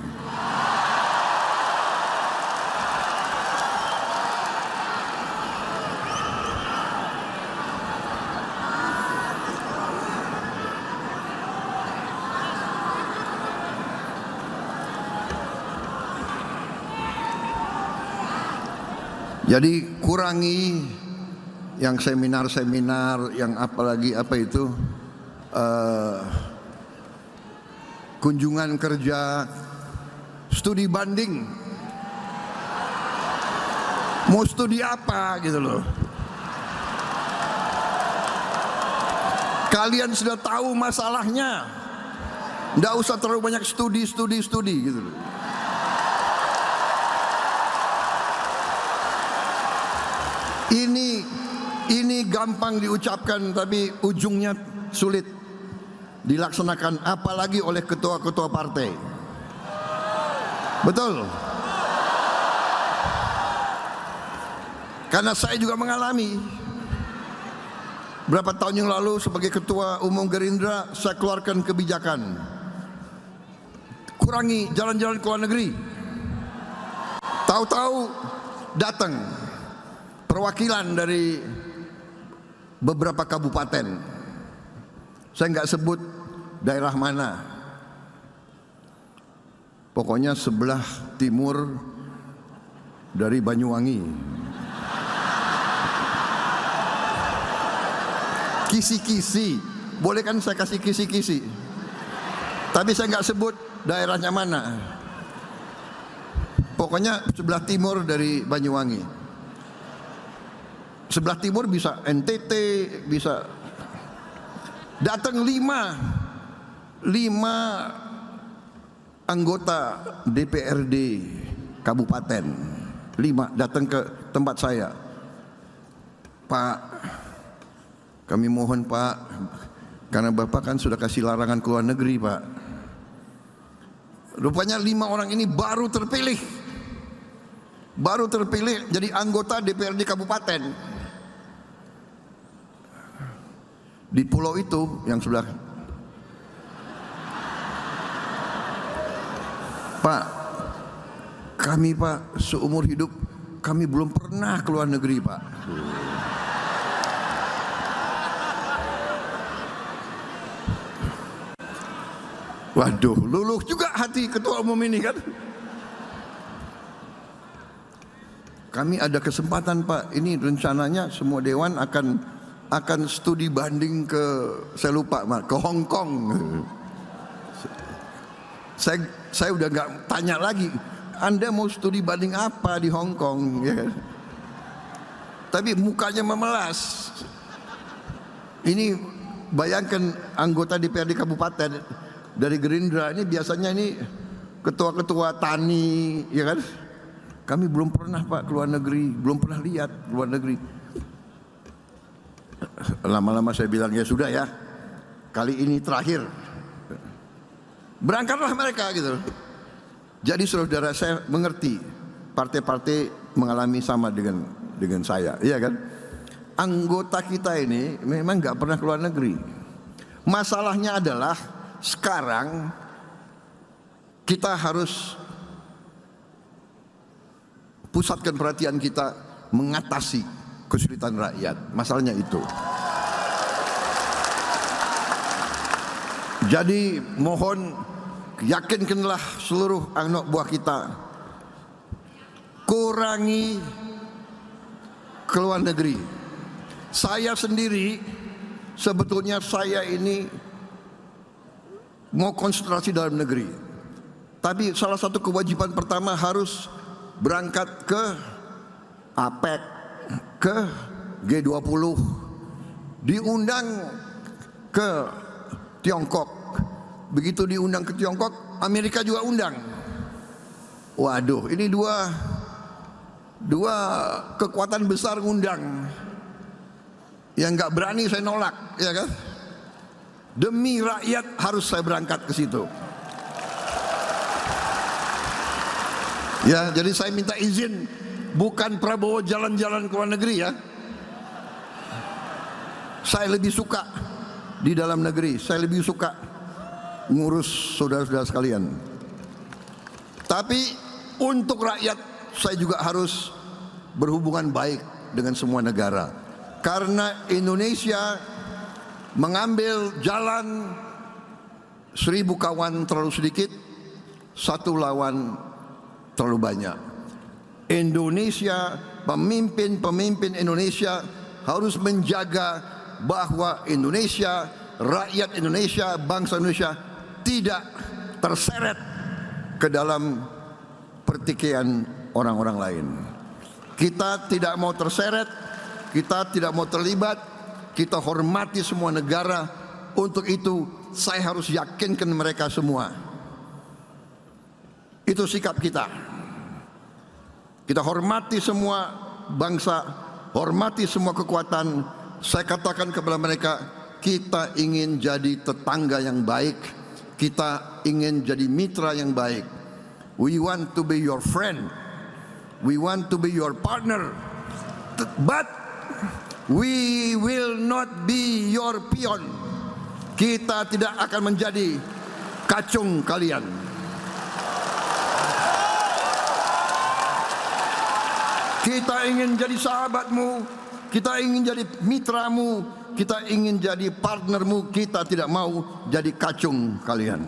Jadi kurangi yang seminar-seminar, yang apalagi apa itu, kunjungan kerja, studi banding. Mau studi apa gitu loh. Kalian sudah tahu masalahnya, nggak usah terlalu banyak studi gitu loh. Ini gampang diucapkan tapi ujungnya sulit dilaksanakan, apalagi oleh ketua-ketua partai. Betul? Karena saya juga mengalami. Berapa tahun yang lalu sebagai ketua umum Gerindra, saya keluarkan kebijakan kurangi jalan-jalan ke luar negeri. Tahu-tahu datang perwakilan dari beberapa kabupaten. Saya nggak sebut daerah mana. Pokoknya sebelah timur dari Banyuwangi. Kisi-kisi, boleh kan saya kasih kisi-kisi. Tapi saya nggak sebut daerahnya mana. Pokoknya sebelah timur dari Banyuwangi. Sebelah timur bisa NTT, bisa datang 5 anggota DPRD kabupaten, 5 datang ke tempat saya. Pak, kami mohon Pak, karena Bapak kan sudah kasih larangan ke luar negeri Pak. Rupanya 5 orang ini baru terpilih jadi anggota DPRD kabupaten. Di pulau itu yang sebelah. Pak, kami Pak seumur hidup kami belum pernah ke luar negeri Pak. Waduh, luluh juga hati ketua umum ini kan. Kami ada kesempatan Pak, ini rencananya semua dewan akan studi banding ke, saya lupa Pak, ke Hong Kong. Saya udah nggak tanya lagi, Anda mau studi banding apa di Hong Kong? Ya kan? Tapi mukanya memelas. Ini bayangkan anggota DPRD kabupaten dari Gerindra ini biasanya ini ketua-ketua tani, ya kan? Kami belum pernah Pak ke luar negeri, belum pernah lihat luar negeri. Lama-lama saya bilang ya sudah ya, kali ini terakhir. Berangkatlah mereka gitu. Jadi saudara saya mengerti partai-partai mengalami sama dengan saya, iya kan? Anggota kita ini memang nggak pernah ke luar negeri. Masalahnya adalah sekarang kita harus pusatkan perhatian kita mengatasi kesulitan rakyat. Masalahnya itu. Jadi mohon yakinkanlah seluruh anak buah kita, kurangi ke luar negeri. Saya sendiri sebetulnya saya ini mau konsentrasi dalam negeri. Tapi salah satu kewajiban pertama harus berangkat ke APEC, ke G20, diundang ke Tiongkok. Begitu diundang ke Tiongkok, Amerika juga undang. Waduh, ini dua kekuatan besar ngundang. Yang nggak berani saya nolak, ya kan? Demi rakyat harus saya berangkat ke situ. Ya, jadi saya minta izin, bukan Prabowo jalan-jalan ke luar negeri ya. Saya lebih suka di dalam negeri, saya lebih suka ngurus saudara-saudara sekalian. Tapi untuk rakyat saya juga harus berhubungan baik dengan semua negara. Karena Indonesia mengambil jalan 1000 kawan terlalu sedikit, 1 lawan terlalu banyak. Indonesia, pemimpin Indonesia harus menjaga bahwa Indonesia, rakyat Indonesia, bangsa Indonesia tidak terseret ke dalam pertikaian orang-orang lain. Kita tidak mau terseret, kita tidak mau terlibat, kita hormati semua negara. Untuk itu saya harus yakinkan mereka semua. Itu sikap kita. Kita hormati semua bangsa, hormati semua kekuatan. Saya katakan kepada mereka, kita ingin jadi tetangga yang baik, kita ingin jadi mitra yang baik. We want to be your friend, we want to be your partner, but we will not be your peon. Kita tidak akan menjadi kacung kalian. Kita ingin jadi sahabatmu, kita ingin jadi mitramu, kita ingin jadi partnermu, kita tidak mau jadi kacung kalian.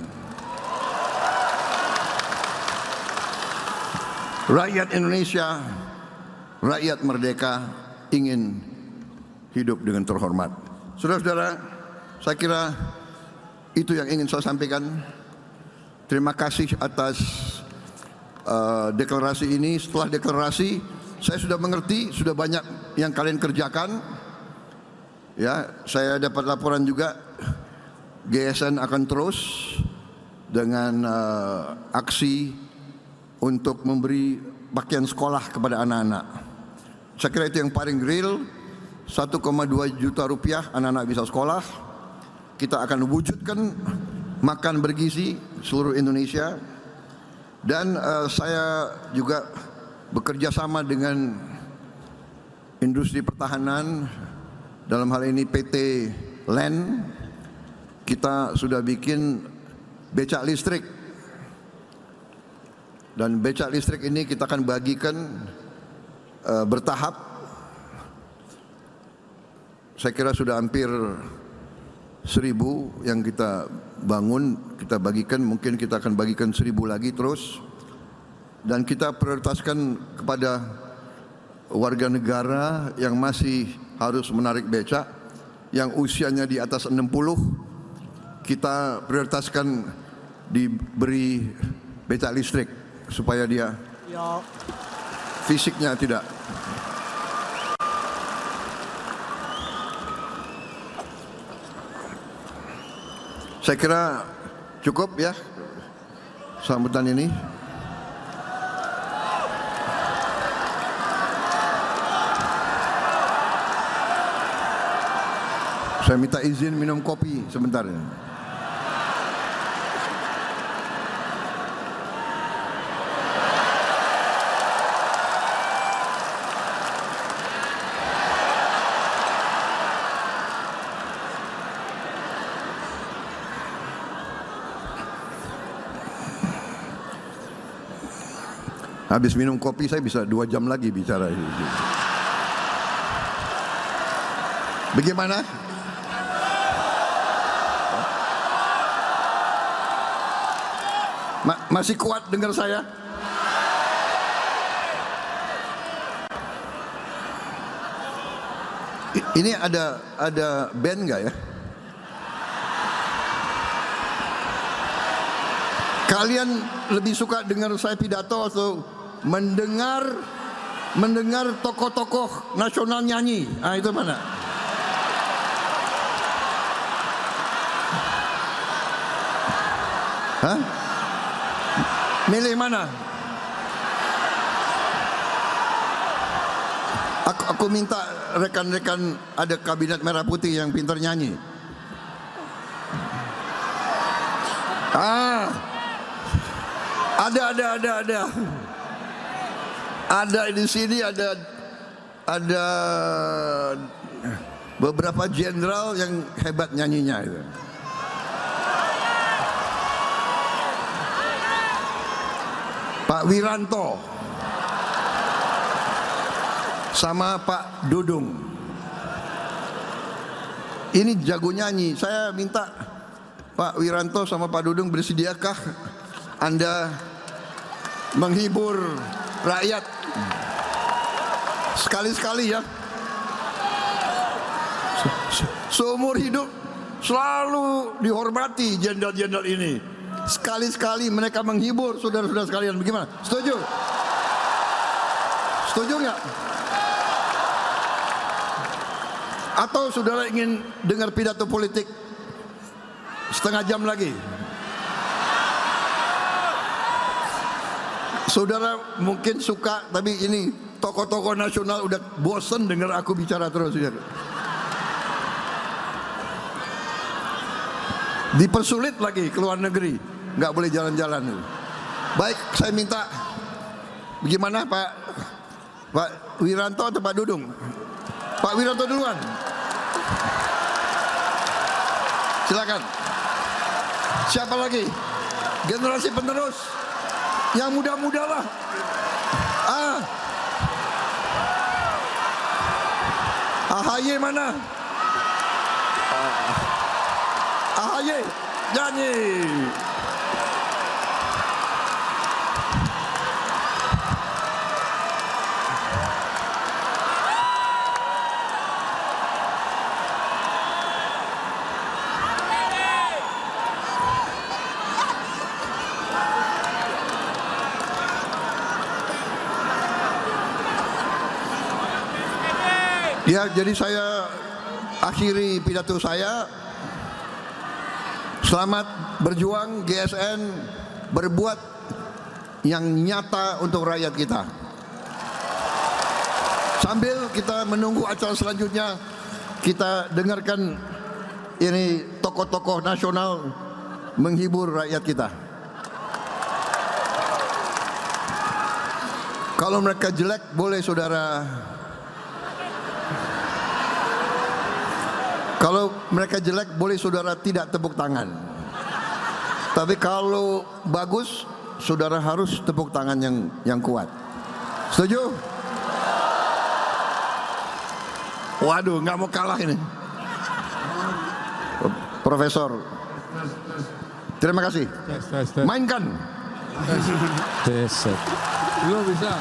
Rakyat Indonesia, rakyat merdeka ingin hidup dengan terhormat. Saudara-saudara, saya kira itu yang ingin saya sampaikan. Terima kasih atas deklarasi ini. Setelah deklarasi, saya sudah mengerti, sudah banyak yang kalian kerjakan. Ya, saya dapat laporan juga GSN akan terus dengan aksi untuk memberi pakaian sekolah kepada anak-anak. Saya kira itu yang paling real. 1,2 juta rupiah anak-anak bisa sekolah. Kita akan wujudkan makan bergizi seluruh Indonesia. Dan saya juga bekerja sama dengan industri pertahanan, dalam hal ini PT LAN. Kita sudah bikin becak listrik, dan becak listrik ini kita akan bagikan bertahap. Saya kira sudah hampir 1.000 yang kita bangun, kita bagikan, mungkin kita akan bagikan 1.000 lagi terus. Dan kita prioritaskan kepada warga negara yang masih harus menarik becak, yang usianya di atas 60, kita prioritaskan diberi becak listrik supaya dia fisiknya tidak. Saya kira cukup ya sambutan ini. Saya minta izin minum kopi sebentar. Habis minum kopi saya bisa 2 jam lagi bicara. Bagaimana? Masih kuat dengar saya? Ini ada band nggak ya? Kalian lebih suka dengar saya pidato atau mendengar tokoh-tokoh nasional nyanyi? Ah, itu mana? Hah? Milih mana? Aku minta rekan-rekan ada kabinet merah putih yang pintar nyanyi. Ada. Ada di sini ada beberapa jenderal yang hebat nyanyinya itu. Pak Wiranto sama Pak Dudung. Ini jago nyanyi. Saya minta Pak Wiranto sama Pak Dudung, bersediakah Anda menghibur rakyat sekali-sekali ya? Seumur hidup selalu dihormati jenderal-jenderal ini. Sekali-sekali mereka menghibur saudara-saudara sekalian. Bagaimana? Setuju? Setuju nggak? Atau saudara ingin dengar pidato politik setengah jam lagi? Saudara mungkin suka, tapi ini tokoh-tokoh nasional udah bosen dengar aku bicara terus. Dipersulit lagi ke luar negeri, nggak boleh jalan-jalan. Baik, saya minta, bagaimana Pak Wiranto atau Pak Dudung? Pak Wiranto duluan. Silakan. Siapa lagi? Generasi penerus. Yang muda-muda lah. AHY mana? AHY nyanyi. Ya, jadi saya akhiri pidato saya. Selamat berjuang GSN, berbuat yang nyata untuk rakyat kita. Sambil kita menunggu acara selanjutnya, kita dengarkan ini tokoh-tokoh nasional menghibur rakyat kita. Kalau mereka jelek, boleh saudara. Kalau mereka jelek, boleh saudara tidak tepuk tangan. Tapi kalau bagus, saudara harus tepuk tangan yang kuat. Setuju? Waduh, nggak mau kalah ini. Profesor. Terima kasih. Mainkan. Belum bisa.